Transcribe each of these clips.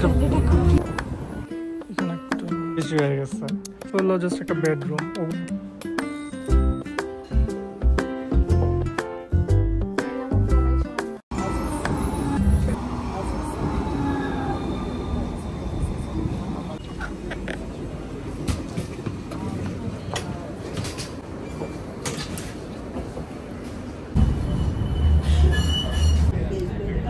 এখানে একটা বেশি হয়ে গেছে, হলো জাস্ট একটা bedroom.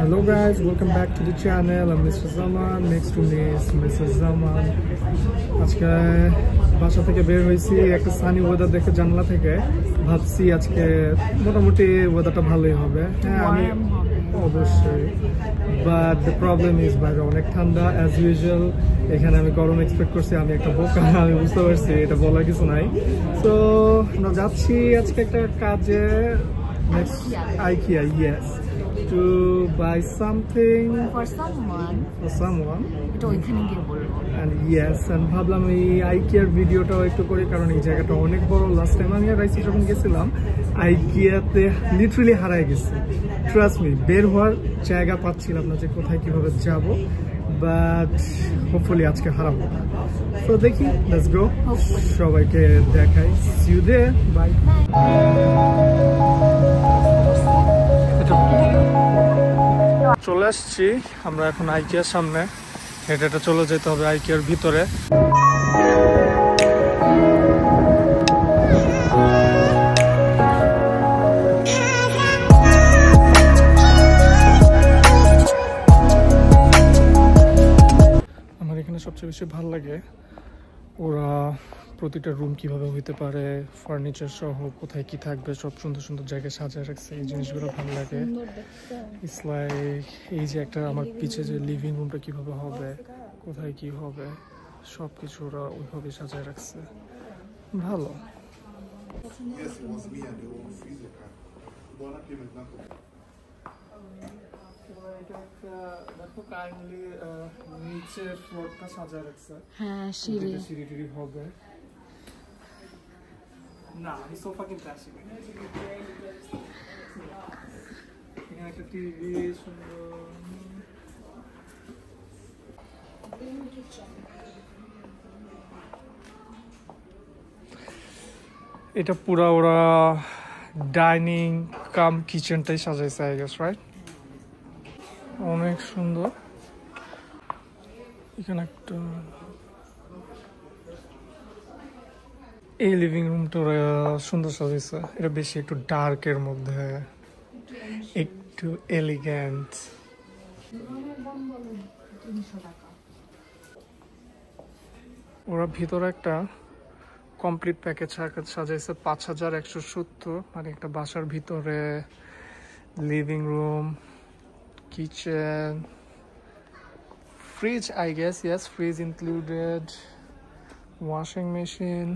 Hello guys, welcome back to the channel. I'm Mr. Zaman. Next to me is Mrs. Zaman. আজকে বাসা থেকে বের হয়েছি, একটা সানি ওয়েদার দেখে জানলা থেকে ভাবছি আজকে মোটামুটি ওয়েদারটা ভালোই হবে। হ্যাঁ, আমি অবশ্যই, বাট দ্য প্রবলেম ইজ বাইরে অনেক ঠান্ডা অ্যাজ ইউজুয়াল। এখানে আমি গরম এক্সপেক্ট করছি, আমি একটা বোকা, আমি বুঝতে পারছি এটা বলার কিছু নাই। তো আমরা যাচ্ছি আজকে একটা কাজে, next IKEA, yes, to buy something for someone. এটা ওইখানে গিয়ে বলবো। And yes, and ভাবলাম এই IKEA ভিডিওটাও একটু করি, কারণ এই জায়গাটা অনেক বড়। লাস্ট টাইম আমি আর রাইসি যখন গেছিলাম IKEA-তে লিটারালি হারাই গেছি, ট্রাস্ট মি। বের হওয়ার জায়গা পাচ্ছিলাম না যে কোথায় কিভাবে যাব, বাট হোপফুলি আজকে হারাবো। তো দেখি, লেটস গো, সবাইকে দেখাই। See you there, bye. চলে আসছি আমরা এখন IKEA-র সামনে, হেঁটে হেঁটে চলে যেতে হবে IKEA-র ভিতরে। আমার এখানে সবচেয়ে বেশি ভালো লাগে ওরা প্রতিটা রুম কিভাবে হইতে পারে, ফার্নিচার সহ কোথায় কি থাকবে, সব সুন্দর সুন্দর জায়গায় সাজিয়ে রাখছে। এই জিনিসগুলো ভালো লাগে। ইটস লাইক এই যে একটা আমার পিছে যে লিভিং রুমটা কিভাবে হবে, কোথায় কি হবে, সব কিছু ওরা ওইভাবে সাজিয়ে রাখছে, ভালো। নিচের ফ্লোরটা সাজিয়ে রাখছে, হ্যাঁ, সিঁড়ি টিড়ি হবে না, এই সোফা কিনতে আসি। এখানে একটা টিভি সুন্দর। এটা পুরা ওরা ডাইনিং কাম কিচেনটাই সাজাইছে, আই গেস, রাইট? অনেক সুন্দর। এখানে একটা এই লিভিং রুমটা সুন্দর সাজাইছে, এটা বেশি একটু ডার্কের মধ্যে, একটু এলিগেন্ট। ওরা ভিতরে একটা কমপ্লিট প্যাকেজ সাজাইছে ৫,১৭০, মানে একটা বাসার ভিতরে living room, kitchen, fridge, I guess, yes, fridge included, washing machine,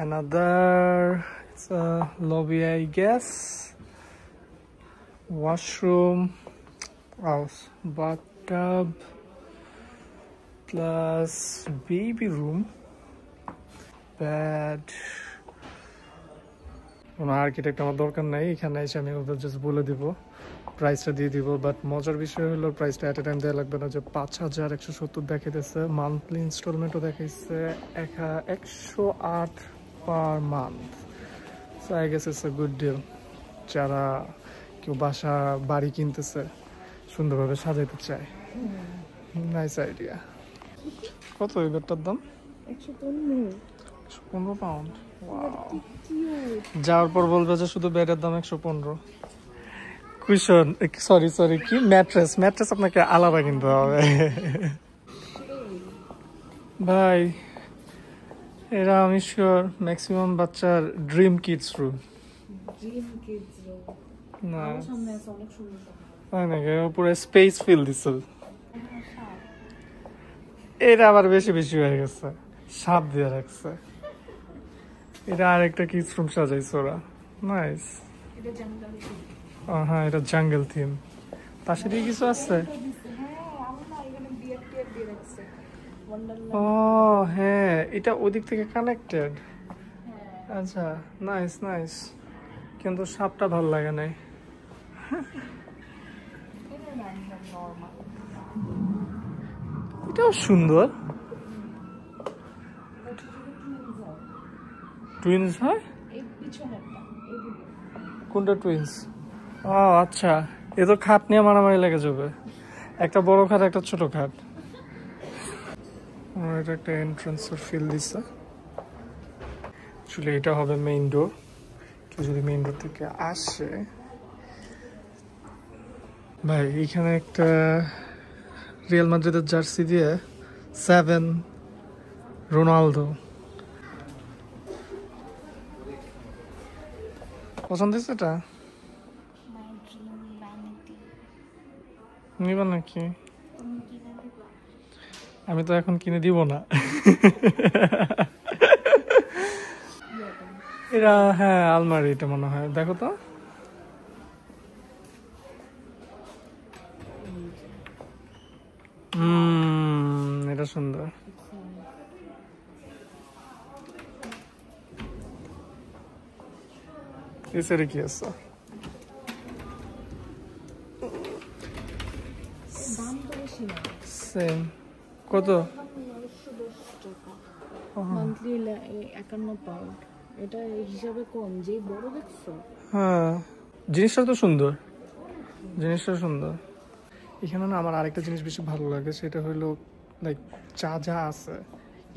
another, it's a lobby, I guess, washroom, house, bathtub, plus baby room, bed. কোনো আর্কিটেক্ট আমার দরকার নাই, এখানে এসে আমি ওদের জাস্ট বলে দিব, প্রাইসটা দিয়ে দিব। বাট মজার বিষয় হলো প্রাইসটা অ্যাট এ টাইম দেওয়া লাগবে না, যে ৫,১৭০ দেখাইতেছে, মান্থলি ইনস্টলমেন্টও দেখাইছে ১০৮ per month. So I guess it's a good deal যারা কেউ বাড়ি কিনতেছে, সুন্দরভাবে সাজাইতে চায়। Nice idea. কত এই বেডটার দাম? ১১৫ পাউন্ড। যাওয়ার পর বলবে যে শুধু বেডের দাম ১১৫। কুশন, সরি কি ম্যাট্রেস আপনাকে আলাদা কিনতে হবে ভাই। এরা আমি শিওর ম্যাক্সিমাম বাচ্চার ড্রিম কিডস রুম না, তাই নাকি? পুরো স্পেস ফিল দিচ্ছে। এটা আবার বেশি হয়ে গেছে, সাপ দিয়ে রাখছে। এটা আরেকটা কিডস রুম সাজাইছে ওরা, নাইস। হ্যাঁ, এটা জাঙ্গল থিম। পাশে দিয়ে কিছু আছে? ও হ্যাঁ, এটা ওদিক থেকে কানেক্টেড। আচ্ছা, নাইস, কিন্তু সাপটা ভালো লাগে নাই। এটাও সুন্দর। টুইন্স হয়? কোনটা টুইন্স? ও আচ্ছা, এ তো খাট নিয়ে মারামারি লেগে যাবে। একটা বড় খাট, একটা ছোট খাট। এটা একটা এন্ট্রান্সের ফিল দিচ্ছে। আসলে এটা হবে মেইন ডোর। কেউ যদি মেইন ডোর থেকে আসে, ভাই এখানে একটা রিয়াল মাদ্রিদের জার্সি দিয়ে 7 রোনালদো। পছন্দ হয়েছে এটা? নিবা নাকি? আমি তো এখন কিনে দিব না। এরা হ্যাঁ আলমারি, এটা মনে হয়। দেখো তো, এটা সুন্দর। এসে কি আছে? সেম কত? 51 পাউন্ড। এটা হিসাবে কম, যে বড় দেখছো। হ্যাঁ, জিনিসটা তো সুন্দর, জিনিসটা সুন্দর। এখানে না আমার আরেকটা জিনিস বেশি ভালো লাগে, সেটা হলো লাইক যা যা আছে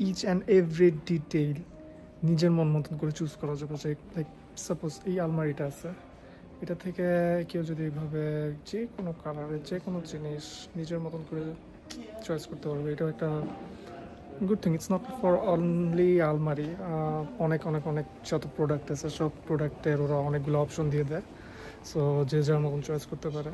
ইচ অ্যান্ড এভরি ডিটেইল নিজের মন মতন করে চুজ করা যাবে। লাইক সাপোজ এই আলমারিটা আছে, এটা থেকে কেউ যদি এইভাবে যে কোনো কালারের যে কোনো জিনিস নিজের মতন করে চয়েস করতে পারবে। এটা একটা good thing. It's not for only আলমারি। অনেক অনেক অনেক যত প্রোডাক্ট আছে সব প্রোডাক্টের ওরা অনেকগুলো অপশন দিয়ে দেয়, সো যে যার মতন চয়েস করতে পারে।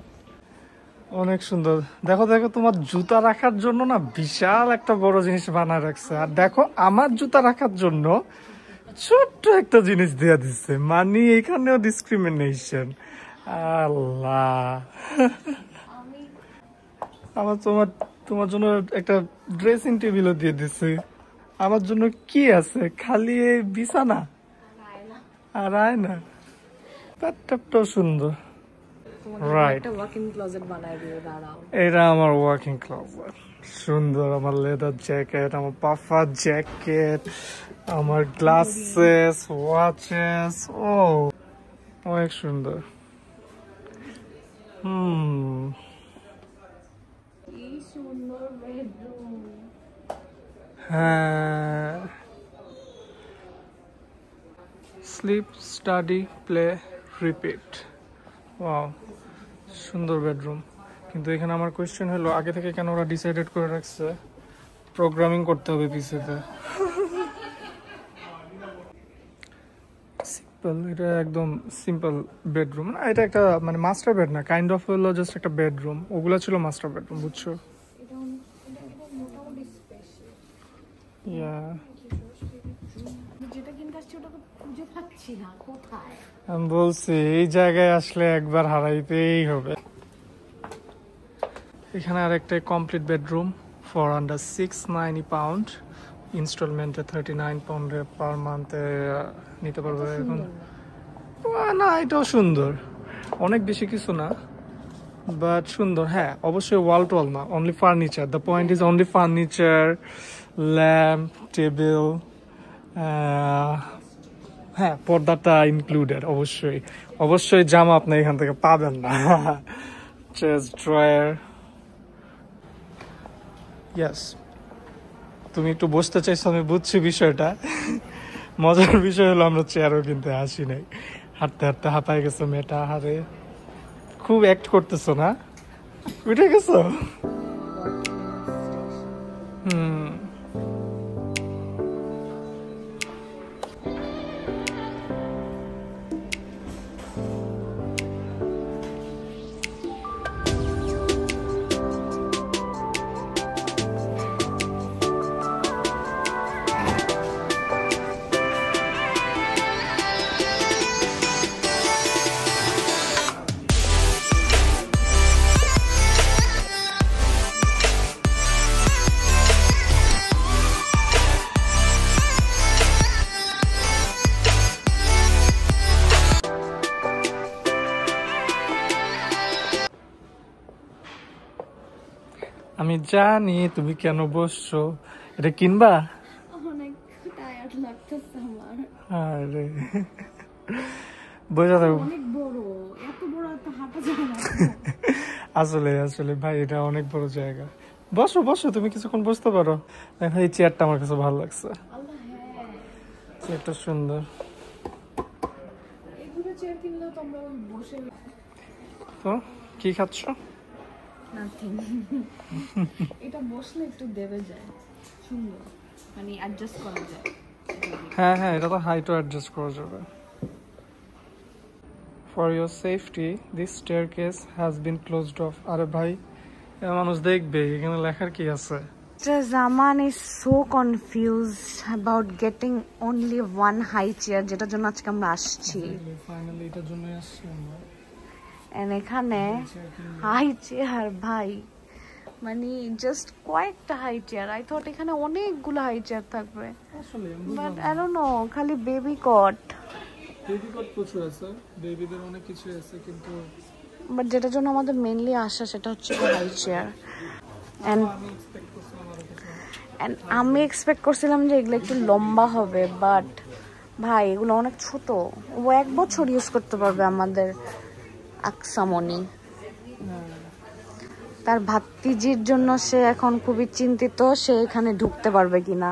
অনেক সুন্দর। দেখো দেখো, তোমার জুতা রাখার জন্য না বিশাল একটা বড় জিনিস বানায় রাখছে, আর দেখো আমার জুতা রাখার জন্য ছোট্ট একটা জিনিস দিয়ে দিচ্ছে। মানে এখানেও ডিসক্রিমিনেশন। আল্লাহ, আমার তোমার জন্য একটা ড্রেসিং টেবিলও দিয়ে দিচ্ছে। আমার জন্য কি আছে? খালি এই বিছানা আর আয়না। প্যাটটাও সুন্দর। রাইট, এটা আমার ওয়াকিং ক্লোজেট। সুন্দর। আমার লেদার জ্যাকেট, আমার পাফার জ্যাকেট, আমার গ্লাসেস, ওয়াচেস। ও অনেক সুন্দর। হ্যাঁ, sleep, study, play, repeat. Wow, সুন্দর বেডরুম। কিন্তু এখানে আমার কোয়েশ্চেন হলো, আগে থেকে কেন ওরা ডিসাইডেড করে রাখছে প্রোগ্রামিং করতে হবে পিসিতে? সিম্পল, এটা একদম সিম্পল বেডরুম। এটা একটা মানে মাস্টার বেড না, কাইন্ড অফ হলো জাস্ট একটা বেডরুম। ওগুলো ছিল মাস্টার বেডরুম, বুঝছো? আমি বলছি এই জায়গায় আসলে একবার হারাইতেই হবে। এখানে আরেকটা complete bedroom for under 690 pound. ইনস্টলমেন্টে 39 পাউন্ডে পার মান্থে নিতে পারবে এখন। না, এটাও সুন্দর, অনেক বেশি কিছু না, বাট সুন্দর। হ্যাঁ, অবশ্যই ওয়াল টু ওয়াল না, only furniture. The point is only furniture, lamp, table, হ্যাঁ পর্দাটা ইনক্লুডেড। অবশ্যই অবশ্যই জামা আপনি এখান থেকে পাবেন না। Chest drawer. ইয়েস, তুমি একটু বসতে চাইছো, আমি বুঝছি বিষয়টা। মজার বিষয় হলো আমরা চেয়ারও কিনতে আসি নাই, হাঁটতে হাঁটতে হাঁপাই গেছো মেয়েটা। হারে খুব অ্যাক্ট করতেছো না, উঠে গেছো। আমি জানি তুমি কেন বসছো। এটা কিনবা? অনেক টায়ার্ড লাগতেছে আমার। আরে বোঝা থাকো। অনেক বড়, এত বড় তো হাঁটা যায় না। আসলে আসলে ভাই এটা অনেক বড় জায়গা। বসো বসো, তুমি কিছুক্ষণ বসতে পারো। দেখো এই চেয়ারটা আমার কাছে ভালো লাগছে, আল্লাহ হ্যাঁ, চেয়ারটা সুন্দর। এগুলো চেয়ার কিনলেও তোমরা বসে। তো কি খাচ্ছ? নাথিং। এটা বসলে একটু দেবে যায়, সুন্দর, মানে অ্যাডজাস্ট করা যায়। হ্যাঁ হ্যাঁ, এটা তো হাইটও অ্যাডজাস্ট করা যাবে। For your safety, this staircase has been closed off. আরে ভাই, মানুষ দেখবে এখানে লেখার কি আছে? Zaman is so confused about getting only one high chair, যেটার জন্য আজকে আমরা আসছি। ফাইনালি এটার জন্য আসছি আমরা। And এখানে হাই চেয়ার ভাই, মানে জাস্ট কয়েকটা হাই চেয়ার। আই থট এখানে অনেকগুলো হাই চেয়ার থাকবে, আসলে বাট আই ডোন্ট নো, খালি বেবি কট। বেবি কট প্রচুর আছে, বেবিদের অনেক কিছু আছে, কিন্তু বাট যেটার জন্য আমাদের মেইনলি আসা সেটা হচ্ছে হাই চেয়ার। এন্ড আমি এক্সপেক্ট করছিলাম যে এগুলো একটু লম্বা হবে, বাট ভাই এগুলো অনেক ছোট। ও 1 বছর ইউজ করতে পারবে আমাদের আকসামনি। তার ভাতিজির জন্য সে এখন খুবই চিন্তিত, সে এখানে ঢুকতে পারবে কিনা।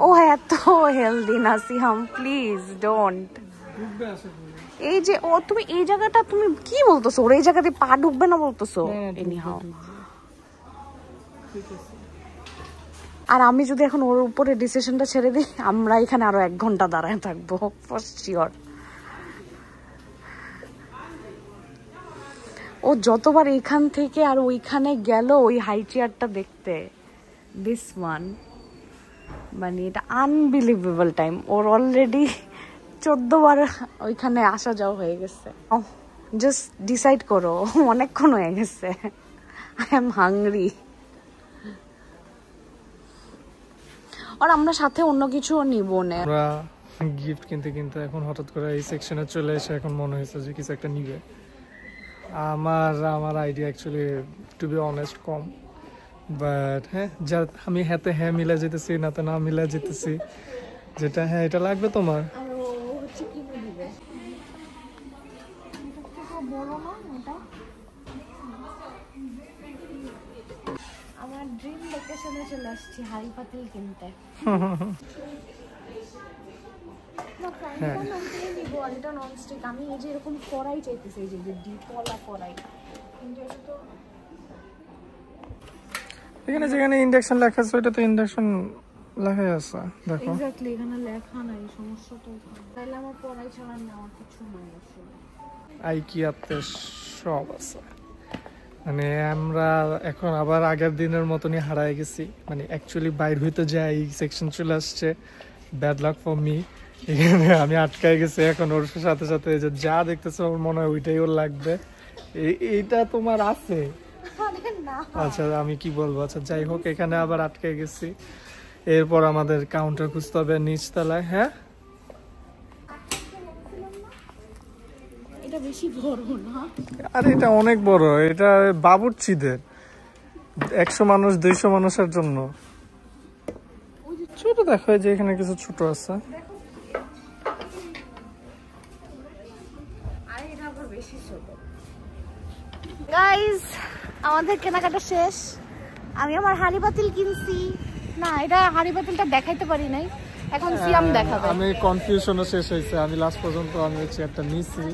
ও এত হেলদি না সিহাম, প্লিজ ডোন্ট। এই যে ও, তুমি এই জায়গাটা তুমি কি বলতেছো? ওর এই জায়গাতে পা ঢুকবে না বলতেছো? এনিহাও, আর আমি যদি এখন ওর উপরে ডিসিশনটা ছেড়ে দিই, আমরা এখানে আরো 1 ঘন্টা দাঁড়ায় থাকবো ফর শিওর। ও যতবার এখান থেকে আর ওইখানে গেল ওই হাই চেয়ারটা দেখতে, দিস ওয়ান, মানে এটা আনবিলিভেবল টাইম। ওর অলরেডি 14 বার ওইখানে আসা যাওয়া হয়ে গেছে। জাস্ট ডিসাইড করো, অনেকক্ষণ হয়ে গেছে। I am hungry. আর আমরা সাথে অন্য কিছু নিব না। আমরা গিফট কিনতে কিনতে এখন হঠাৎ করে এই সেকশনে চলে এসে এখন মনে হয়েছে যে কিছু একটা নিবে। আমার idea actually to be honest কম, বাট হ্যাঁ, যা আমি হাতে হ্যাঁ মিলে যেতেছি, নাতে না মিলে যেতেছি। যেটা হ্যাঁ এটা লাগবে তোমার। আমার ড্রিম লোকেশনে চলে আসছি হাড়ি পাতিল কিনতে। আমি এই যে এরকম কড়াই চাইতেছি, এই যে ডিপওয়ালা কড়াই, কিন্তু এটা তো এখানে যেখানে ইন্ডাকশন লেখা আছে ওইটা তো ইন্ডাকশন লেখাই আছে, দেখো। এক্স্যাক্টলি এখানে লেখা নাই, সমস্যাটা এখানে। তাহলে আমার কড়াই ছাড়া নেওয়ার কিছু নাই আসলে। আইকিয়াতে সব আছে, মানে আমরা এখন আবার আগের দিনের মতনই হারায় গেছি। মানে অ্যাকচুয়ালি বাইর হইতে যাই এই সেকশন চলে আসছে, ব্যাড লাক ফর মি। এখানে আমি আটকায় গেছি এখন ওর সাথে সাথে, যে যা দেখতেছে ওর মনে হয় ওইটাই ওর লাগবে। এইটা তোমার আছে? আচ্ছা আমি কি বলবো, আচ্ছা যাই হোক, এখানে আবার আটকে গেছি। এরপর আমাদের কাউন্টার খুঁজতে হবে নিচতলায়। হ্যাঁ, এটা বেশি বড় না? আরে এটা অনেক বড়, এটা বাবুর্চিদের 100 মানুষ 200 মানুষের জন্য। ছোট দেখো, যে এখানে কিছু ছোট আছে। গাইস, আমাদের কেনাকাটা শেষ। আমি আমার হাড়ি পাতিল কিনছি। না, এটা হাড়ি পাতিলটা দেখাইতে পারি নাই, এখন সিয়াম দেখাবে। আমি কনফিউশনও শেষ হয়েছে, আমি লাস্ট পর্যন্ত আমি চেয়ারটা নিছি।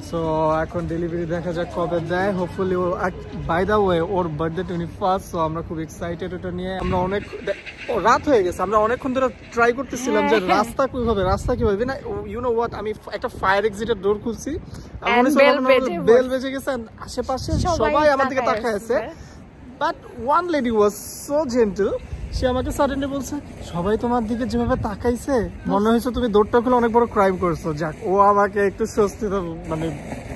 সো এখন ডেলিভারি দেখা যাক কবে দেয়। হোপফুলি বাই দা ওয়ে ওর বার্থডে 21, সো আমরা খুব এক্সাইটেড এটা নিয়ে। আমরা অনেক রাত হয়ে গেছে, আমরা অনেকক্ষণ ধরে ট্রাই করতেছিলাম যে রাস্তা কিভাবে না, ইউ নো হোয়াট, আমি একটা ফায়ার এক্সিটের ডোর খুলছি, বেল বেজে গেছে, আশেপাশে সবাই আমার দিকে তাকায় আছে। But one lady was so gentle, সে আমাকে সাডেনলি বলছে, সবাই তোমার দিকে যেভাবে তাকাইছে মনে হয়েছে তুমি দৌড়টা খুলে অনেক বড় ক্রাইম করছো। যাক, ও আমাকে একটু স্বস্তি মানে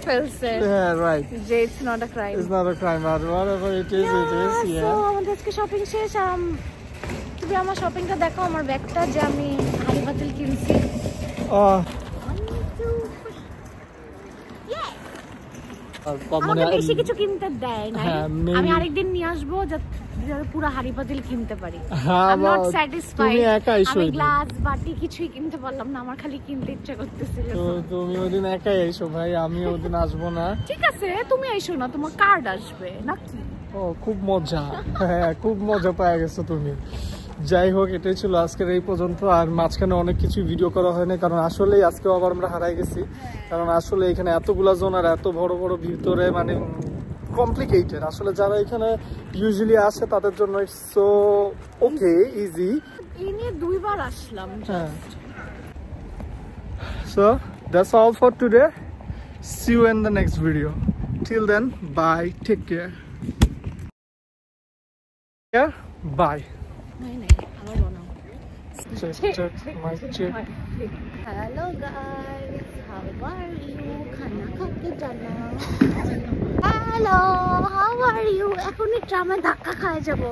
ফেলছে। হ্যাঁ রাইট, যে it's not a crime, it's not a crime, আর whatever it is, সো আমাদের আজকে শপিং শেষ। তুমি আমার শপিংটা দেখো, আমার ব্যাগটা যে আমি হাড়ি পাতিল কিনছি। আমাকে বেশি কিছু কিনতে দেয় না, আমি আরেকদিন নিয়ে আসবো যাতে পুরো হাড়ি পাতিল কিনতে পারি। আই এম নট স্যাটিসফাইড, আমি গ্লাস বাটি কিছুই কিনতে পারলাম না, আমার খালি কিনতে ইচ্ছা করতেছিল। তুমি ওদিন একাই এসো ভাই, আমি ওদিন আসবো না। ঠিক আছে তুমি এসো না, তোমার কার্ড আসবে নাকি? ও খুব মজা, হ্যাঁ খুব মজা পাওয়া গেছো তুমি। যাই হোক, এটাই ছিল আজকের এই পর্যন্ত। আর মাঝখানে অনেক কিছু ভিডিও করা হয়নি, কারণ আসলে আজকে আবার আমরা হারাই গেছি। কারণ আসলে এখানে এতগুলা জোন আর এত বড় বড় ভিতরে মানে কমপ্লিকেটেড। আসলে যারা এখানে ইউজুয়ালি আসে তাদের জন্য ইটস সো ওকে ইজি। এই নিয়ে 2 বার আসলাম। So that's all for today. See you in the next video. Till then, bye. Take care. Yeah, bye. Check my check. Hello guys, how are you? খানা খাতে জানা। Hello, how are you? এখনই ট্রামে ধাক্কা খায় যাবো।